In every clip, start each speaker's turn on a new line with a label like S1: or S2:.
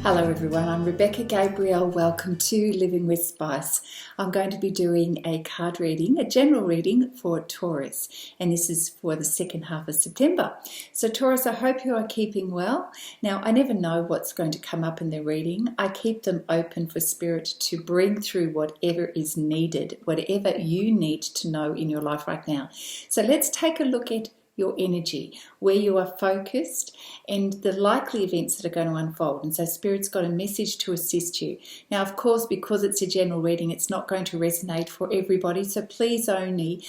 S1: Hello everyone, I'm Rebecca Gabrielle. Welcome to Living with Spice. I'm going to be doing a card reading, a general reading for Taurus, and this is for the second half of September. So Taurus, I hope you are keeping well. Now, I never know what's going to come up in the reading. I keep them open for Spirit to bring through whatever is needed, whatever you need to know in your life right now. So let's take a look at your energy, where you are focused, and the likely events that are going to unfold. And so Spirit's got a message to assist you. Now, of course, because it's a general reading, it's not going to resonate for everybody. So please only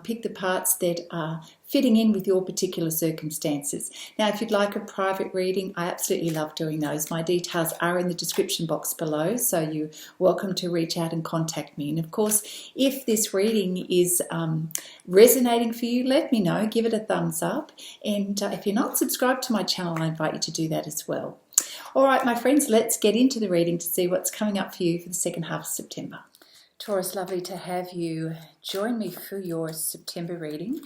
S1: pick the parts that are fitting in with your particular circumstances. Now, if you'd like a private reading, I absolutely love doing those. My details are in the description box below, so you're welcome to reach out and contact me. And of course, if this reading is resonating for you, let me know, give it a thumbs up. And if you're not subscribed to my channel, I invite you to do that as well. All right, my friends, let's get into the reading to see what's coming up for you for the second half of September. Taurus, lovely to have you join me for your September reading.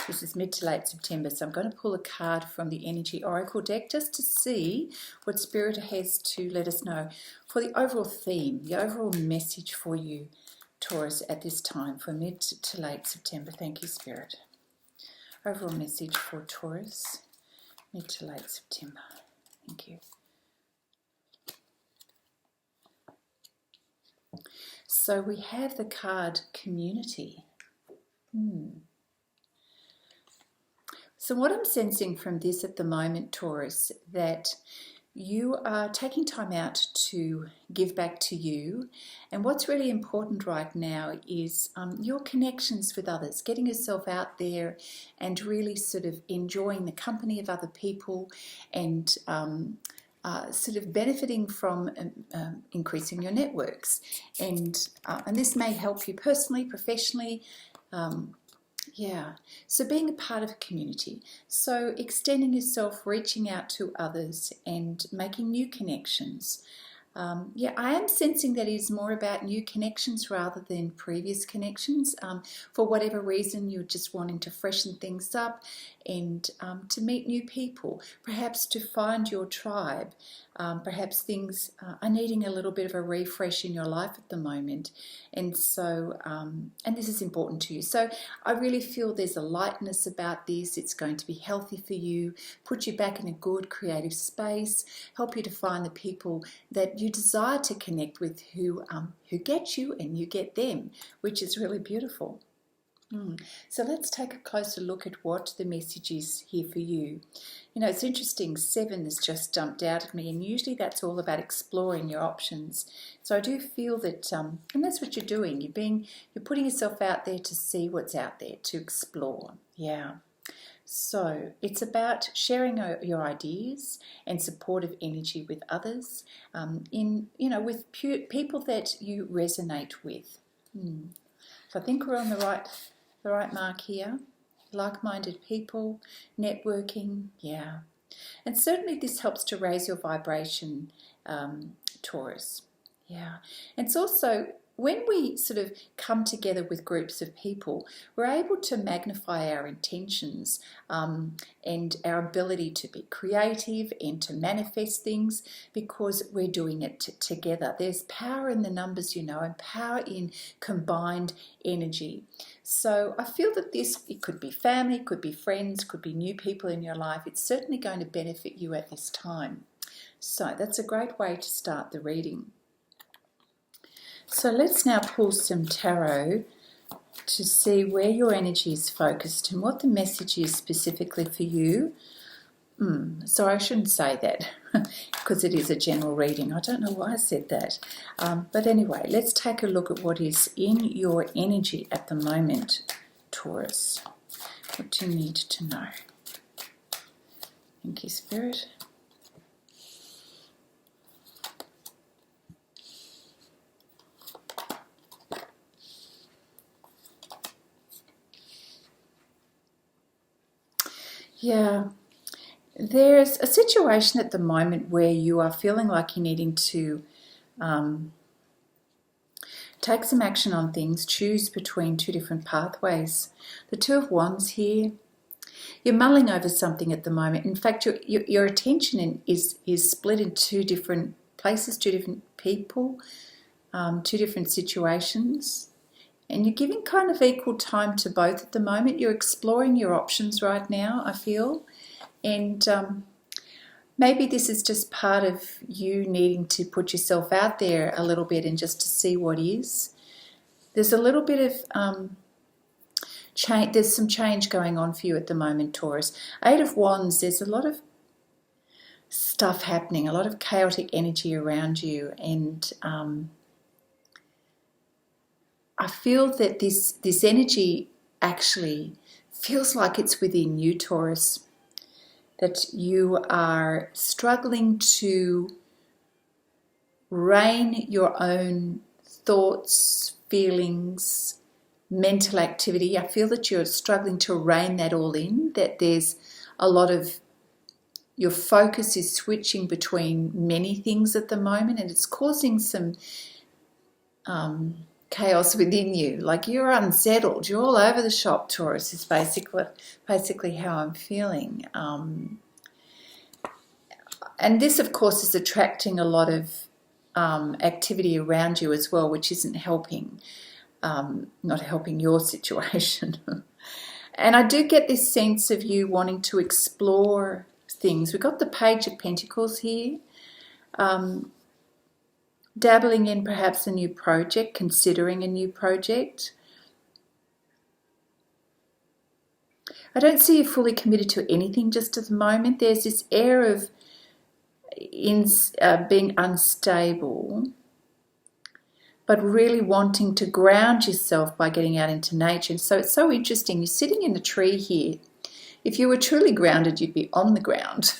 S1: This is mid to late September, so I'm going to pull a card from the Energy Oracle deck just to see what Spirit has to let us know for the overall theme, the overall message for you, Taurus, at this time for mid to late September. Thank you, Spirit. Overall message for Taurus, mid to late September. Thank you. So we have the card Community. So what I'm sensing from this at the moment, Taurus, that you are taking time out to give back to you. And what's really important right now is your connections with others, getting yourself out there and really sort of enjoying the company of other people and sort of benefiting from increasing your networks. And this may help you personally, professionally. So being a part of a community, so extending yourself, reaching out to others and making new connections. I am sensing that it is more about new connections rather than previous connections. For whatever reason, you're just wanting to freshen things up and to meet new people, perhaps to find your tribe. Perhaps things are needing a little bit of a refresh in your life at the moment. And so, and this is important to you. So I really feel there's a lightness about this. It's going to be healthy for you, put you back in a good creative space, help you to find the people that you desire to connect with who get you and you get them, which is really beautiful. So let's take a closer look at what the message is here for you. You know, it's interesting, 7 has just jumped out at me, and usually that's all about exploring your options. So I do feel that, and that's what you're doing. You're putting yourself out there to see what's out there, to explore. Yeah. So it's about sharing your ideas and supportive energy with others, with people that you resonate with. So I think we're on the right mark here. Like-minded people, networking, yeah. And certainly this helps to raise your vibration, Taurus. Yeah. And it's also, when we sort of come together with groups of people, we're able to magnify our intentions and our ability to be creative and to manifest things because we're doing it together. There's power in the numbers, and power in combined energy. So I feel that it could be family, could be friends, could be new people in your life. It's certainly going to benefit you at this time. So that's a great way to start the reading. So let's now pull some tarot to see where your energy is focused and what the message is specifically for you. So I shouldn't say that because it is a general reading. I don't know why I said that. But anyway, let's take a look at what is in your energy at the moment, Taurus. What do you need to know? Thank you, Spirit. Yeah, there's a situation at the moment where you are feeling like you're needing to take some action on things, choose between two different pathways. The Two of Wands here, you're mulling over something at the moment. In fact, your attention is split in two different places, two different people, two different situations. And you're giving kind of equal time to both at the moment. You're exploring your options right now, I feel. And maybe this is just part of you needing to put yourself out there a little bit and just to see what is. There's a little bit of change. There's some change going on for you at the moment, Taurus. 8 of Wands, there's a lot of stuff happening, a lot of chaotic energy around you. And I feel that this energy actually feels like it's within you, Taurus. That you are struggling to rein your own thoughts, feelings, mental activity. I feel that you're struggling to rein that all in, that there's a lot of, your focus is switching between many things at the moment, and it's causing some chaos within you. Like you're unsettled, you're all over the shop, Taurus, is basically how I'm feeling. And this, of course, is attracting a lot of activity around you as well, which isn't helping, not helping your situation. And I do get this sense of you wanting to explore things. We've got the Page of Pentacles here. Dabbling in perhaps a new project, considering a new project. I don't see you fully committed to anything just at the moment. There's this air of being unstable, but really wanting to ground yourself by getting out into nature. And so it's so interesting. You're sitting in a tree here. If you were truly grounded, you'd be on the ground.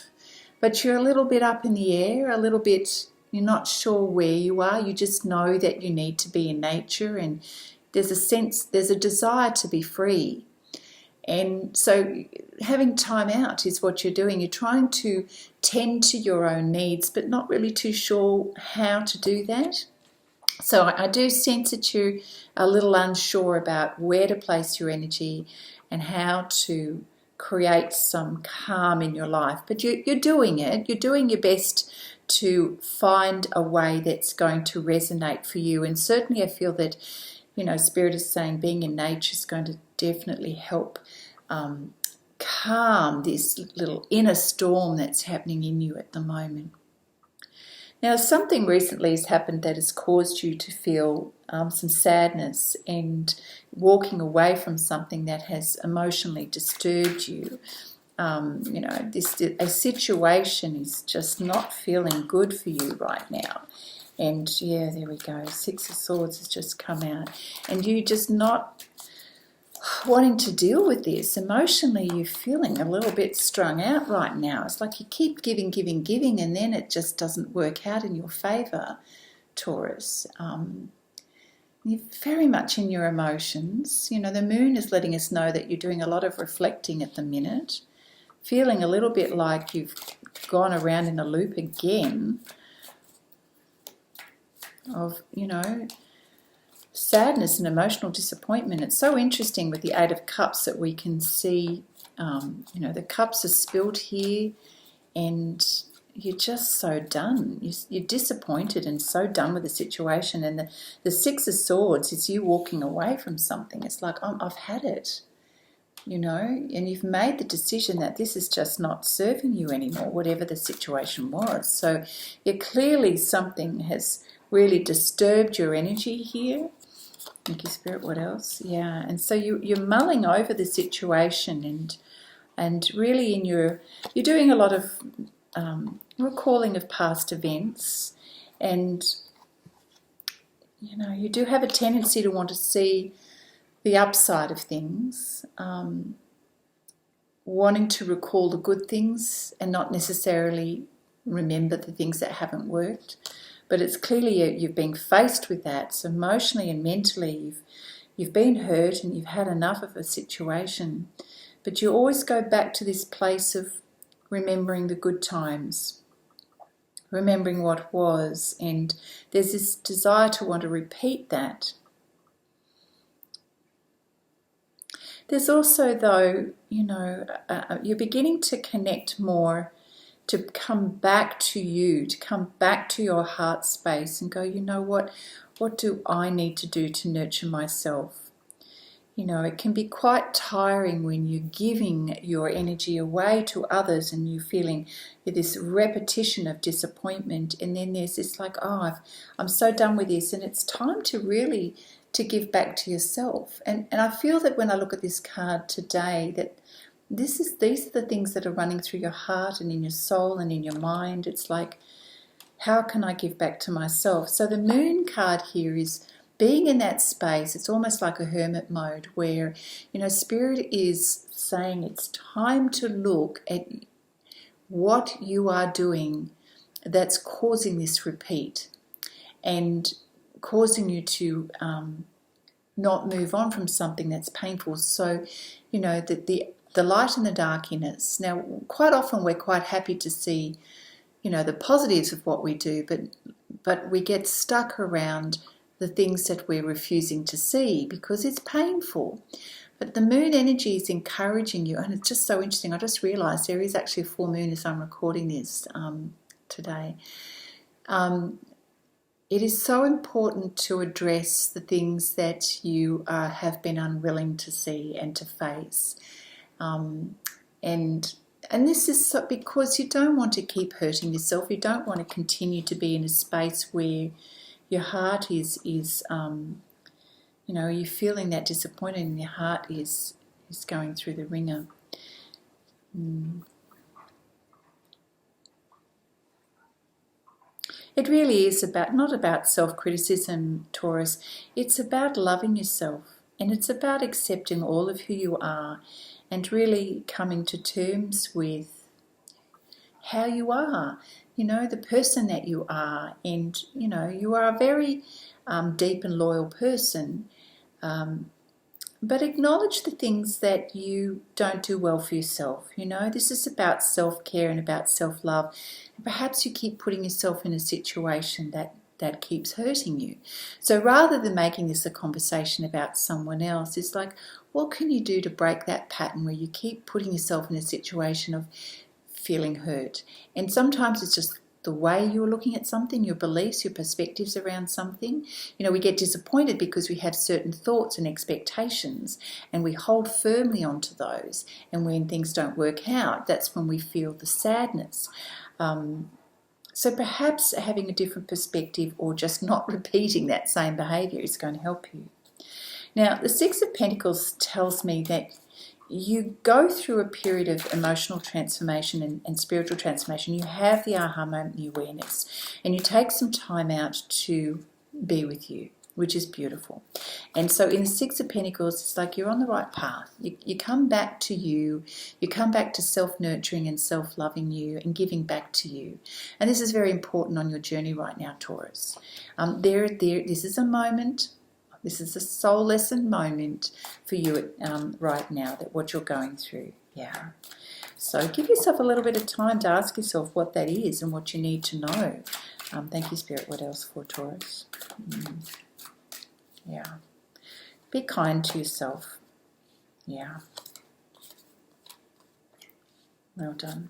S1: But you're a little bit up in the air, a little bit... You're not sure where you are. You just know that you need to be in nature, and there's a desire to be free. And so having time out is what you're doing. You're trying to tend to your own needs, but not really too sure how to do that. So I do sense that you're a little unsure about where to place your energy and how to create some calm in your life. But you're doing it. You're doing your best to find a way that's going to resonate for you. And certainly I feel that, Spirit is saying being in nature is going to definitely help calm this little inner storm that's happening in you at the moment. Now, something recently has happened that has caused you to feel some sadness and walking away from something that has emotionally disturbed you. A situation is just not feeling good for you right now. And yeah, there we go. 6 of Swords has just come out. And you just not wanting to deal with this. Emotionally, you're feeling a little bit strung out right now. It's like you keep giving, and then it just doesn't work out in your favour, Taurus. You're very much in your emotions. The moon is letting us know that you're doing a lot of reflecting at the minute. Feeling a little bit like you've gone around in a loop again of, sadness and emotional disappointment. It's so interesting with the 8 of Cups that we can see, the cups are spilled here and you're just so done. You're disappointed and so done with the situation. And the 6 of Swords is you walking away from something. It's like, I've had it. And you've made the decision that this is just not serving you anymore, whatever the situation was. So clearly something has really disturbed your energy here. Thank you, Spirit. What else? Yeah. And so you're mulling over the situation and really you're doing a lot of recalling of past events, and you do have a tendency to want to see the upside of things, wanting to recall the good things and not necessarily remember the things that haven't worked. But it's clearly you've been faced with that. So emotionally and mentally you've been hurt and you've had enough of a situation. But you always go back to this place of remembering the good times, remembering what was, and there's this desire to want to repeat that. There's also, though, you're beginning to connect more to come back to you, to come back to your heart space and go, you know what do I need to do to nurture myself? You know, it can be quite tiring when you're giving your energy away to others and you're feeling this repetition of disappointment, and then there's this like, oh, I'm so done with this, and it's time to really to give back to yourself. And I feel that when I look at this card today, that these are the things that are running through your heart and in your soul and in your mind. It's like, how can I give back to myself? So the Moon card here is being in that space. It's almost like a hermit mode where, you know, Spirit is saying it's time to look at what you are doing that's causing this repeat and causing you to not move on from something that's painful. So, you know, that the light and the dark in us. Now, quite often we're quite happy to see, you know, the positives of what we do, but we get stuck around the things that we're refusing to see because it's painful. But the moon energy is encouraging you, and it's just so interesting. I just realised there is actually a full moon as I'm recording this today. It is so important to address the things that you have been unwilling to see and to face. And this is so, because you don't want to keep hurting yourself. You don't want to continue to be in a space where your heart is you know, you're feeling that disappointment and your heart is going through the ringer. It really is not about self-criticism, Taurus. It's about loving yourself, and it's about accepting all of who you are and really coming to terms with how you are, you know, the person that you are. And, you know, you are a very deep and loyal person, but acknowledge the things that you don't do well for yourself. You know, this is about self-care and about self-love. And perhaps you keep putting yourself in a situation that keeps hurting you. So rather than making this a conversation about someone else, it's like, what can you do to break that pattern where you keep putting yourself in a situation of feeling hurt? And sometimes it's just the way you're looking at something, your beliefs, your perspectives around something. You know, we get disappointed because we have certain thoughts and expectations and we hold firmly onto those. And when things don't work out, that's when we feel the sadness. So perhaps having a different perspective or just not repeating that same behaviour is going to help you. Now, the Six of Pentacles tells me that you go through a period of emotional transformation and spiritual transformation. You have the aha moment, the awareness, and you take some time out to be with you, which is beautiful. And so in the Six of Pentacles, it's like you're on the right path. You come back to you come back to self-nurturing and self-loving you and giving back to you. And this is very important on your journey right now, Taurus. This is a moment. This is a soul lesson moment for you right now, that what you're going through. Yeah. So give yourself a little bit of time to ask yourself what that is and what you need to know. Thank you, Spirit. What else for Taurus? Yeah. Be kind to yourself. Yeah. Well done.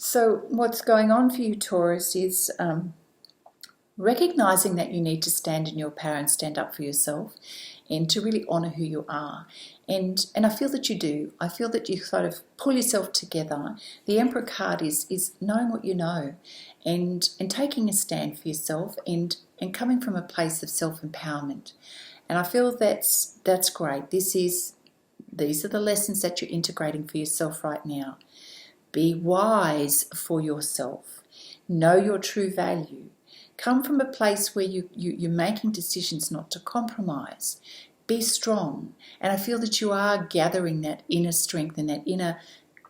S1: So what's going on for you, Taurus, is recognizing that you need to stand in your power and stand up for yourself and to really honor who you are. And I feel that you do. I feel that you sort of pull yourself together. The Emperor card is knowing what you know and taking a stand for yourself and coming from a place of self-empowerment. And I feel that's great. These are the lessons that you're integrating for yourself right now. Be wise for yourself. Know your true value. Come from a place where you're making decisions not to compromise. Be strong. And I feel that you are gathering that inner strength and that inner,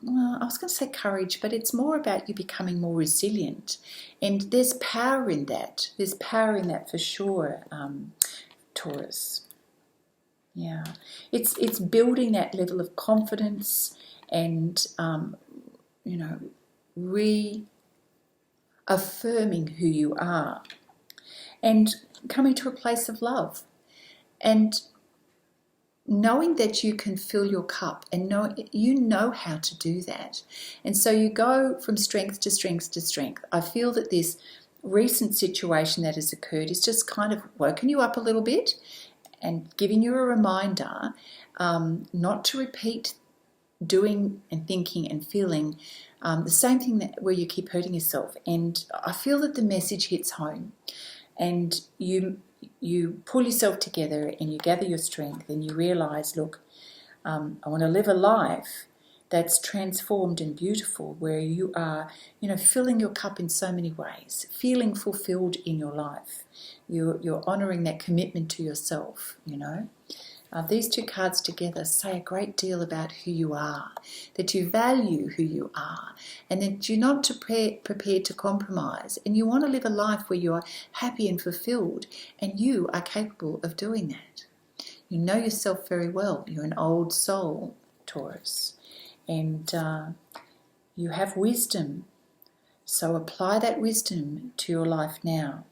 S1: well, I was going to say courage, but it's more about you becoming more resilient. And there's power in that. There's power in that for sure, Taurus. Yeah. It's building that level of confidence and reaffirming who you are and coming to a place of love. And knowing that you can fill your cup, and you know how to do that. And so you go from strength to strength to strength. I feel that this recent situation that has occurred is just kind of woken you up a little bit and giving you a reminder not to repeat doing and thinking and feeling the same thing where you keep hurting yourself. And I feel that the message hits home, and you pull yourself together and you gather your strength and you realize, look, I want to live a life that's transformed and beautiful, where you are, filling your cup in so many ways, feeling fulfilled in your life. You're honoring that commitment to yourself, These two cards together say a great deal about who you are, that you value who you are, and that you're not prepared to compromise, and you want to live a life where you are happy and fulfilled, and you are capable of doing that. You know yourself very well. You're an old soul, Taurus, and you have wisdom. So apply that wisdom to your life now.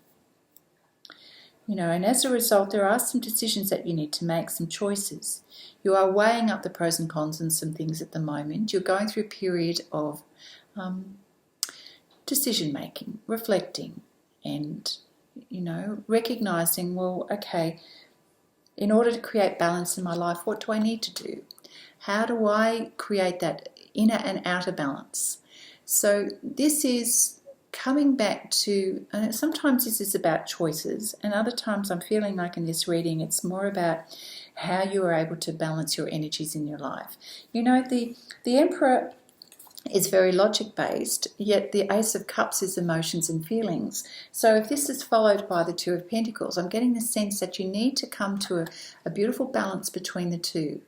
S1: And as a result, there are some decisions that you need to make, some choices. You are weighing up the pros and cons and some things at the moment. You're going through a period of decision-making, reflecting, and, recognizing, well, okay, in order to create balance in my life, what do I need to do? How do I create that inner and outer balance? So this is coming back to, and sometimes this is about choices, and other times I'm feeling like in this reading it's more about how you are able to balance your energies in your life. The Emperor is very logic-based, yet the Ace of Cups is emotions and feelings. So if this is followed by the Two of Pentacles, I'm getting the sense that you need to come to a beautiful balance between the two.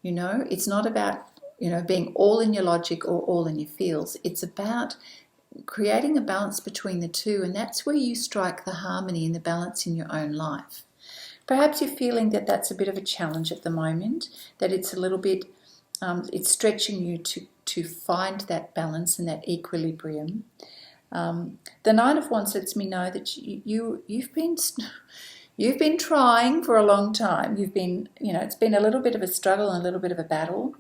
S1: It's not about, being all in your logic or all in your feels. It's about creating a balance between the two, and that's where you strike the harmony and the balance in your own life. Perhaps you're feeling that that's a bit of a challenge at the moment, that it's a little bit, it's stretching you to find that balance and that equilibrium. The Nine of Wands lets me know that you've been trying for a long time. You've been, it's been a little bit of a struggle and a little bit of a battle.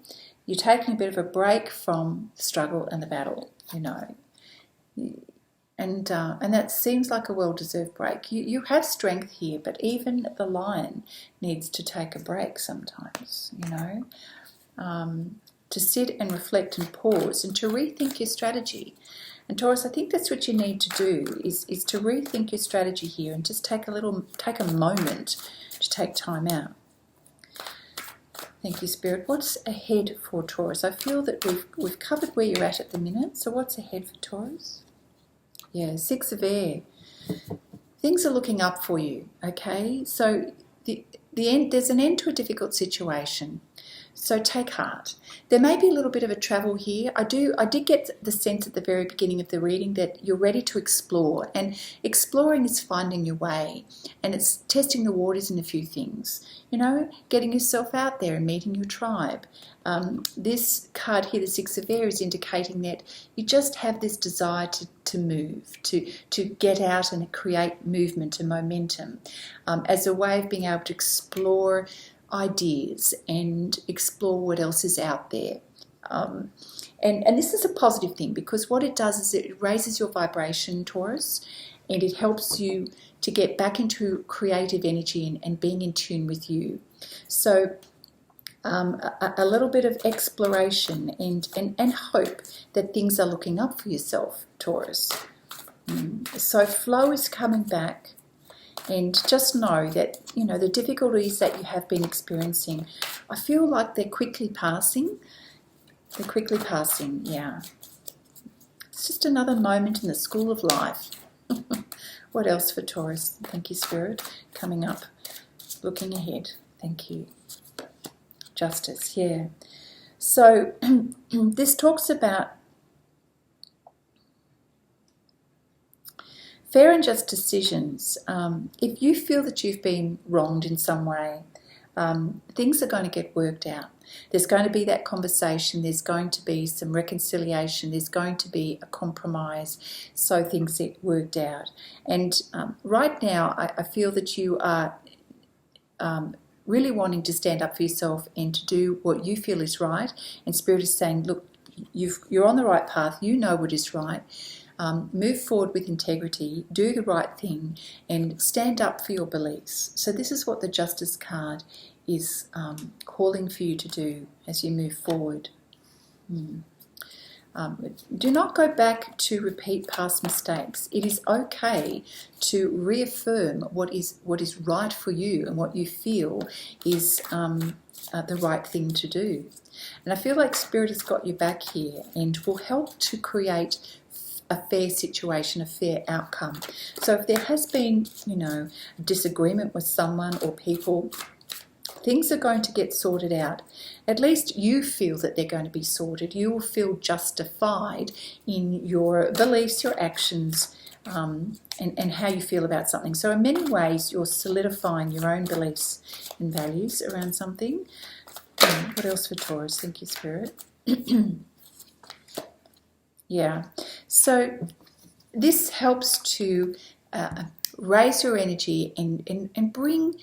S1: You're taking a bit of a break from the struggle and the battle, And that seems like a well-deserved break. You have strength here, but even the lion needs to take a break sometimes, to sit and reflect and pause and to rethink your strategy. And Taurus, I think that's what you need to do, is to rethink your strategy here and just take a moment to take time out. Thank you, Spirit. What's ahead for Taurus? I feel that we've covered where you're at the minute. So what's ahead for Taurus? Yeah, Six of Air. Things are looking up for you, okay? So there's an end to a difficult situation. So take heart. There may be a little bit of a travel here. I did get the sense at the very beginning of the reading that you're ready to explore. And exploring is finding your way. And it's testing the waters in a few things. Getting yourself out there and meeting your tribe. This card here, the Six of Air, is indicating that you just have this desire to move, to get out and create movement and momentum as a way of being able to explore ideas and explore what else is out there. And this is a positive thing, because what it does is it raises your vibration, Taurus, and it helps you to get back into creative energy and being in tune with you. So a little bit of exploration and hope that things are looking up for yourself, Taurus. So flow is coming back, and just know that, the difficulties that you have been experiencing, I feel like they're quickly passing. They're quickly passing, yeah. It's just another moment in the school of life. What else for Taurus? Thank you, Spirit. Coming up, looking ahead. Thank you. Justice, yeah. So this talks about fair and just decisions. If you feel that you've been wronged in some way, things are going to get worked out. There's going to be that conversation. There's going to be some reconciliation. There's going to be a compromise so things get worked out. And right now, I feel that you are really wanting to stand up for yourself and to do what you feel is right. And Spirit is saying, look, you're on the right path. You know what is right. Move forward with integrity, do the right thing, and stand up for your beliefs. So this is what the Justice card is calling for you to do as you move forward. Do not go back to repeat past mistakes. It is okay to reaffirm what is right for you and what you feel is the right thing to do. And I feel like Spirit has got your back here and will help to create a fair situation, a fair outcome. So if there has been, disagreement with someone or people, things are going to get sorted out. At least you feel that they're going to be sorted. You will feel justified in your beliefs, your actions, and how you feel about something. So in many ways, you're solidifying your own beliefs and values around something. What else for Taurus? Thank you, Spirit. Yeah. So this helps to raise your energy and bring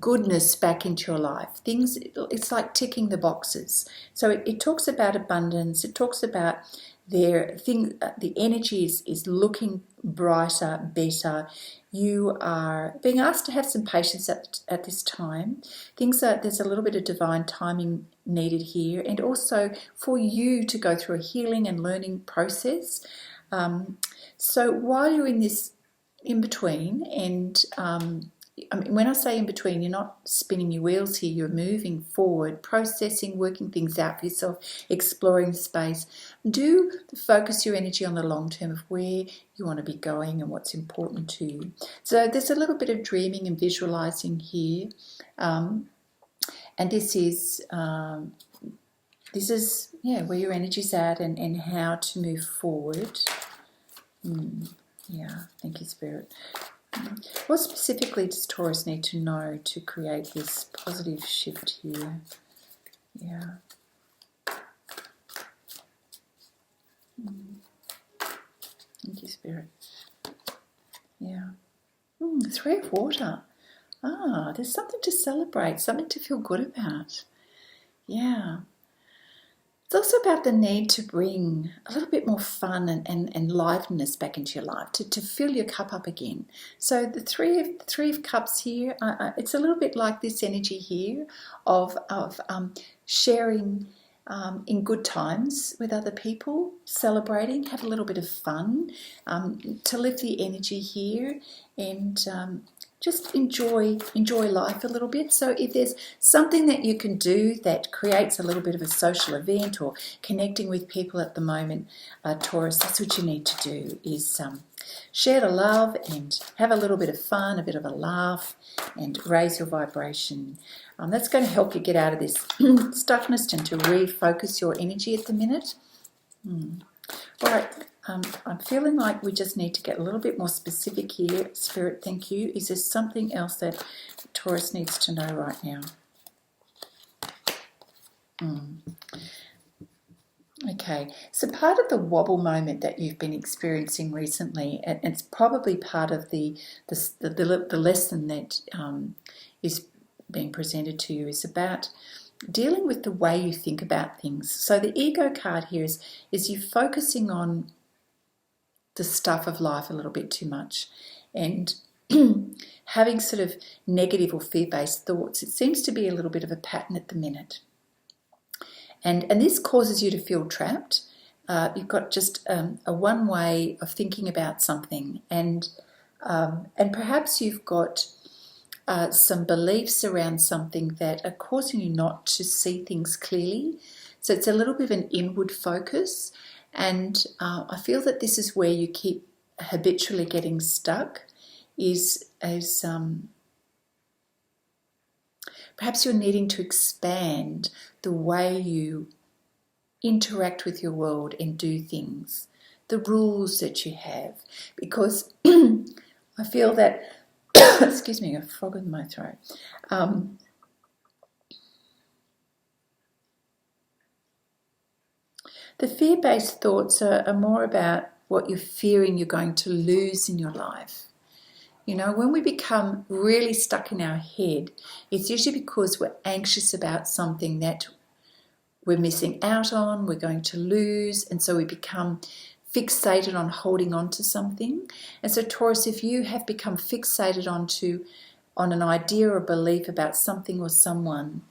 S1: goodness back into your life. It's like ticking the boxes. So it talks about abundance. It talks about the energy is looking brighter, better. You are being asked to have some patience at this time. There's a little bit of divine timing needed here, and also for you to go through a healing and learning process. So while you're in this in between, and when I say in between, you're not spinning your wheels here, you're moving forward, processing, working things out for yourself, exploring space. Do focus your energy on the long term of where you want to be going and what's important to you. So there's a little bit of dreaming and visualizing here. And this is where your energy's at and how to move forward. Yeah, thank you, Spirit. What specifically does Taurus need to know to create this positive shift here? Yeah. Thank you, Spirit. Yeah. Three of water. There's something to celebrate, something to feel good about. Yeah. It's also about the need to bring a little bit more fun and liveliness back into your life, to fill your cup up again. So the three of cups here, it's a little bit like this energy here of sharing in good times with other people, celebrating, have a little bit of fun, to lift the energy here and just enjoy life a little bit. So if there's something that you can do that creates a little bit of a social event or connecting with people at the moment, Taurus, that's what you need to do, is share the love and have a little bit of fun, a bit of a laugh, and raise your vibration. That's going to help you get out of this stuckness and to refocus your energy at the minute. All right. I'm feeling like we just need to get a little bit more specific here. Spirit, thank you. Is there something else that Taurus needs to know right now? Okay, so part of the wobble moment that you've been experiencing recently, and it's probably part of the lesson that is being presented to you, is about dealing with the way you think about things. So the ego card here is you focusing on the stuff of life a little bit too much and having sort of negative or fear-based thoughts. It seems to be a little bit of a pattern at the minute. And this causes you to feel trapped. You've got just a one way of thinking about something, and perhaps you've got some beliefs around something that are causing you not to see things clearly. So it's a little bit of an inward focus. And I feel that this is where you keep habitually getting stuck, is as perhaps you're needing to expand the way you interact with your world and do things, the rules that you have. Because I feel that, excuse me, a frog in my throat. The fear-based thoughts are more about what you're fearing you're going to lose in your life. You know, when we become really stuck in our head, it's usually because we're anxious about something that we're missing out on, we're going to lose, and so we become fixated on holding on to something. And so Taurus, if you have become fixated on an idea or belief about something or someone,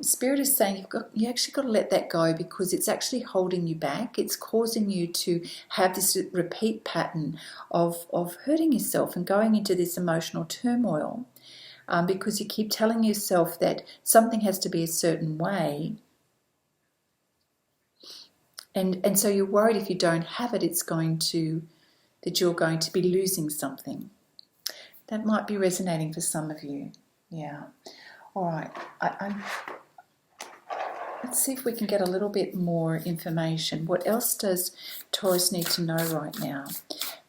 S1: Spirit is saying you actually got to let that go, because it's actually holding you back. It's causing you to have this repeat pattern of hurting yourself and going into this emotional turmoil, because you keep telling yourself that something has to be a certain way. And so you're worried if you don't have it, that you're going to be losing something. That might be resonating for some of you. Yeah. All right. Let's see if we can get a little bit more information. What else does Taurus need to know right now?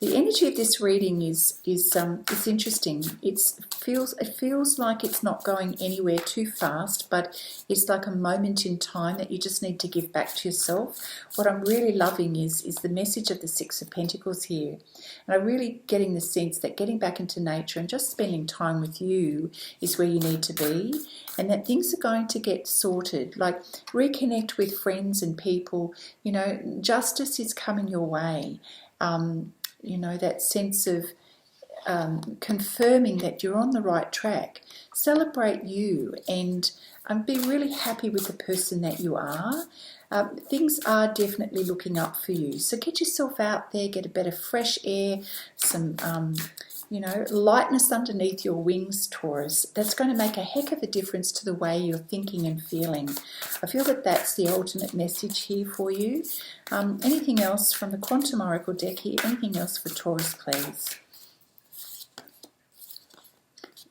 S1: The energy of this reading is interesting. It feels like it's not going anywhere too fast, but it's like a moment in time that you just need to give back to yourself. What I'm really loving is the message of the Six of Pentacles here. And I'm really getting the sense that getting back into nature and just spending time with you is where you need to be, and that things are going to get sorted. Like, reconnect with friends and people. You know, justice is coming your way. You know, that sense of confirming that you're on the right track. Celebrate you and be really happy with the person that you are. Things are definitely looking up for you. So get yourself out there, get a bit of fresh air, some you know, lightness underneath your wings, Taurus. That's going to make a heck of a difference to the way you're thinking and feeling. I feel that that's the ultimate message here for you. Anything else from the Quantum Oracle deck here? Anything else for Taurus, please?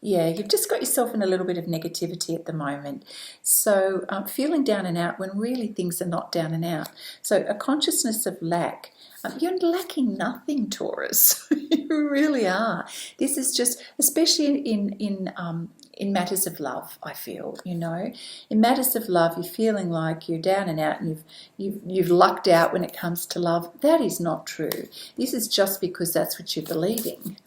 S1: Yeah, you've just got yourself in a little bit of negativity at the moment. So feeling down and out when really things are not down and out. So a consciousness of lack. You're lacking nothing, Taurus. You really are. This is just, especially in matters of love, I feel, you know. In matters of love, you're feeling like you're down and out and you've lucked out when it comes to love. That is not true. This is just because that's what you're believing.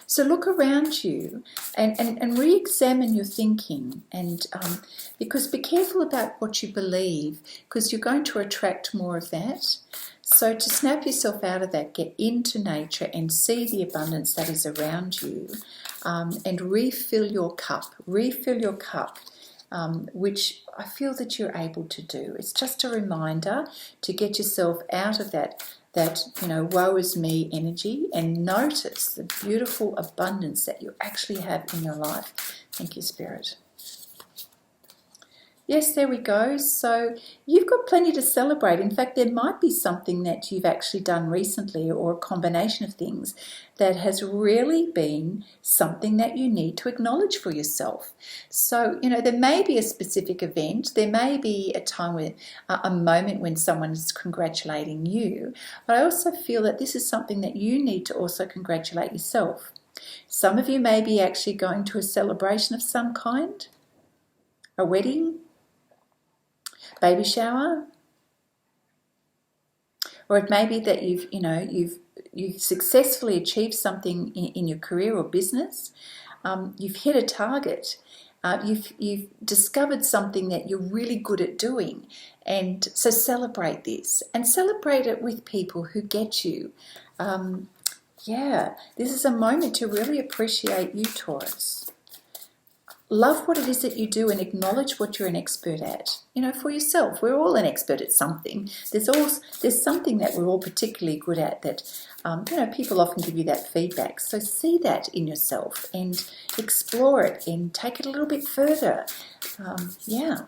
S1: So look around you and re-examine your thinking, and because be careful about what you believe, because you're going to attract more of that. So to snap yourself out of that, get into nature and see the abundance that is around you, and refill your cup, which I feel that you're able to do. It's just a reminder to get yourself out of that, you know, woe is me energy, and notice the beautiful abundance that you actually have in your life. Thank you, Spirit. Yes, there we go. So you've got plenty to celebrate. In fact, there might be something that you've actually done recently, or a combination of things that has really been something that you need to acknowledge for yourself. So, you know, there may be a specific event, there may be a time when, a moment when someone is congratulating you, but I also feel that this is something that you need to also congratulate yourself. Some of you may be actually going to a celebration of some kind, a wedding, baby shower, or it may be that you've successfully achieved something in your career or business. You've hit a target. You've discovered something that you're really good at doing, and so celebrate this, and celebrate it with people who get you. Yeah, this is a moment to really appreciate you, Taurus. Love what it is that you do and acknowledge what you're an expert at. You know, for yourself, we're all an expert at something. There's something that we're all particularly good at that, you know, people often give you that feedback. So see that in yourself and explore it and take it a little bit further. Yeah.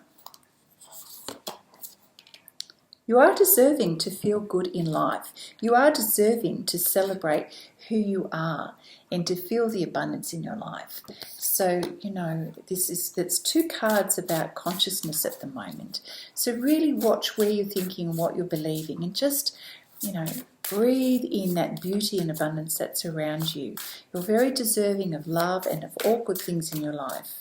S1: You are deserving to feel good in life. You are deserving to celebrate who you are and to feel the abundance in your life. So, you know, that's two cards about consciousness at the moment. So really watch where you're thinking and what you're believing, and just, you know, breathe in that beauty and abundance that's around you. You're very deserving of love and of all good things in your life.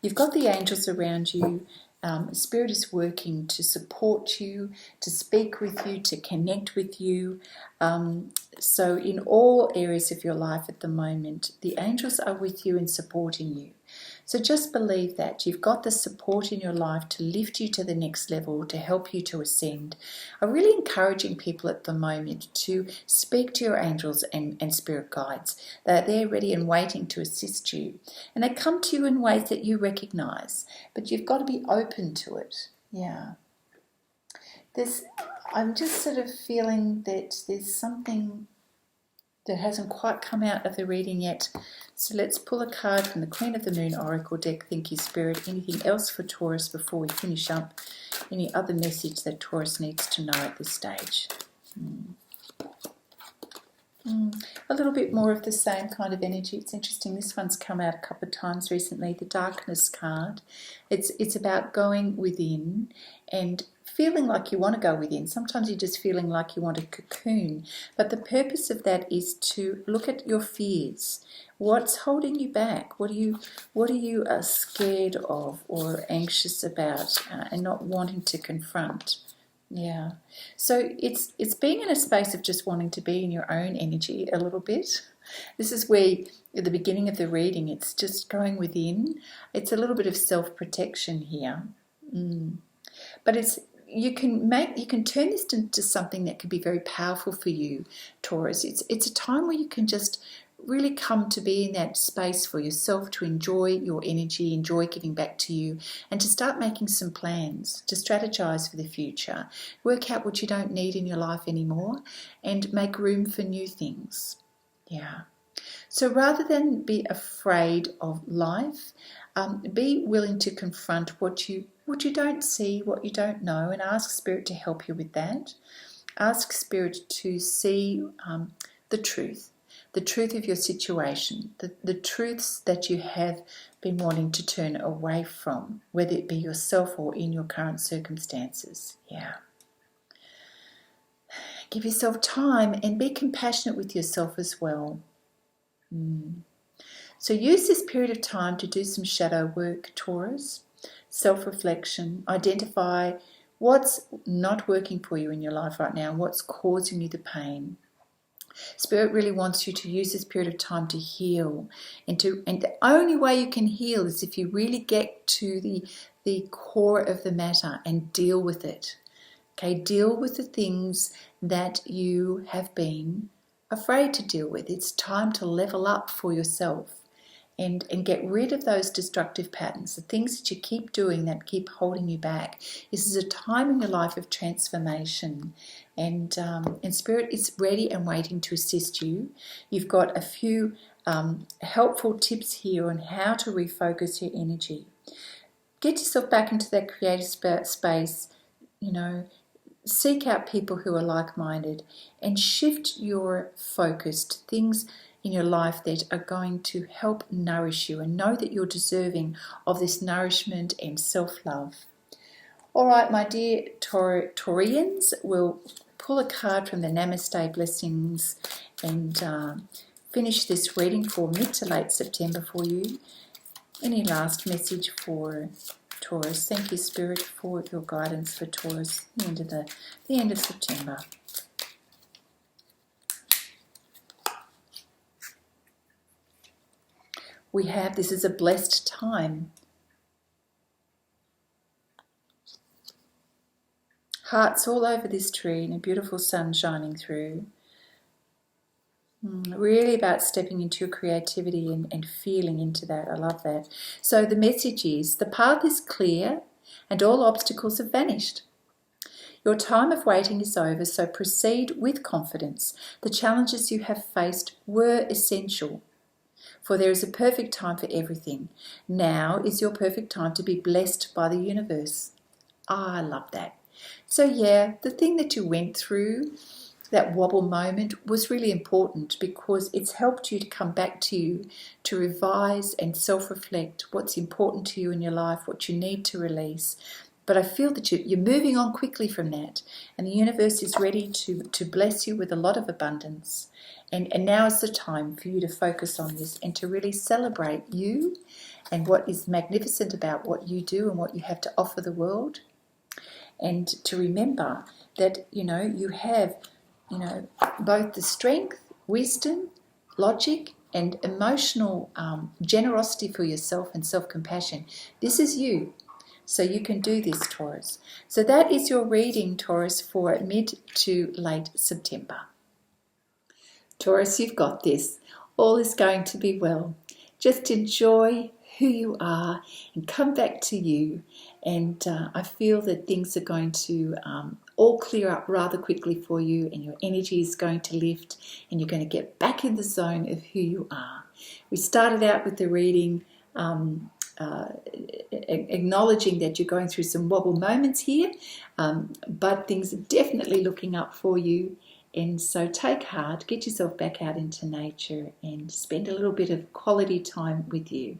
S1: You've got the angels around you. Spirit is working to support you, to speak with you, to connect with you. So in all areas of your life at the moment, the angels are with you and supporting you. So just believe that you've got the support in your life to lift you to the next level, to help you to ascend. I'm really encouraging people at the moment to speak to your angels and spirit guides. They're ready and waiting to assist you. And they come to you in ways that you recognize, but you've got to be open to it. Yeah. I'm just sort of feeling that there's something that hasn't quite come out of the reading yet. So let's pull a card from the Queen of the Moon Oracle deck. Thank you, Spirit. Anything else for Taurus before we finish up? Any other message that Taurus needs to know at this stage? A little bit more of the same kind of energy. It's interesting. This one's come out a couple of times recently. The Darkness card. It's about going within and feeling like you want to go within. Sometimes you're just feeling like you want a cocoon. But the purpose of that is to look at your fears. What's holding you back? What are you scared of or anxious about and not wanting to confront? Yeah. So it's being in a space of just wanting to be in your own energy a little bit. This is where at the beginning of the reading, it's just going within. It's a little bit of self-protection here. But you can turn this into something that can be very powerful for you, Taurus. It's a time where you can just really come to be in that space for yourself, to enjoy your energy, enjoy giving back to you, and to start making some plans, to strategize for the future, work out what you don't need in your life anymore, and make room for new things. Yeah. So rather than be afraid of life, be willing to confront what you don't see, what you don't know, and ask Spirit to help you with that. Ask Spirit to see the truth of your situation, the truths that you have been wanting to turn away from, whether it be yourself or in your current circumstances. Yeah. Give yourself time and be compassionate with yourself as well. So use this period of time to do some shadow work, Taurus, self-reflection, identify what's not working for you in your life right now, what's causing you the pain. Spirit really wants you to use this period of time to heal, and the only way you can heal is if you really get to the core of the matter and deal with it. Okay, deal with the things that you have been afraid to deal with. It's time to level up for yourself and get rid of those destructive patterns, the things that you keep doing that keep holding you back. This is a time in your life of transformation, and Spirit is ready and waiting to assist you. You've got a few helpful tips here on how to refocus your energy. Get yourself back into that creative space, seek out people who are like-minded and shift your focus to things in your life that are going to help nourish you, and know that you're deserving of this nourishment and self-love. All right, my dear Taurians, we'll pull a card from the Namaste Blessings and finish this reading for mid to late September for you. Any last message for Taurus? Thank you, Spirit, for your guidance for Taurus, the end of September. We have, this is a blessed time. Hearts all over this tree and a beautiful sun shining through. Really about stepping into your creativity and feeling into that. I love that. So the message is, the path is clear and all obstacles have vanished. Your time of waiting is over, so proceed with confidence. The challenges you have faced were essential, for there is a perfect time for everything. Now is your perfect time to be blessed by the universe. I love that. So yeah, the thing that you went through, that wobble moment, was really important because it's helped you to come back to you, to revise and self-reflect what's important to you in your life, what you need to release. but I feel that you're moving on quickly from that, and the universe is ready to bless you with a lot of abundance. And now is the time for you to focus on this and to really celebrate you and what is magnificent about what you do and what you have to offer the world. And to remember that, you have, both the strength, wisdom, logic, and emotional generosity for yourself and self-compassion. This is you. So you can do this, Taurus. So that is your reading, Taurus, for mid to late September. Taurus, you've got this. All is going to be well. Just enjoy who you are and come back to you. And I feel that things are going to all clear up rather quickly for you, and your energy is going to lift, and you're going to get back in the zone of who you are. We started out with the reading acknowledging that you're going through some wobble moments here, but things are definitely looking up for you. And so take heart, get yourself back out into nature and spend a little bit of quality time with you.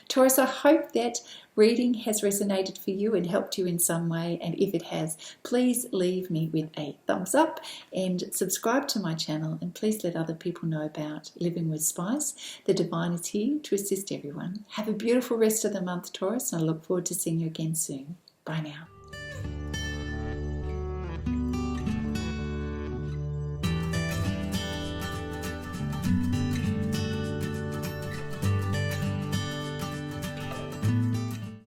S1: Taurus, I hope that reading has resonated for you and helped you in some way. And if it has, please leave me with a thumbs up and subscribe to my channel. And please let other people know about Living with Spice. The divine is here to assist everyone. Have a beautiful rest of the month, Taurus, and I look forward to seeing you again soon. Bye now.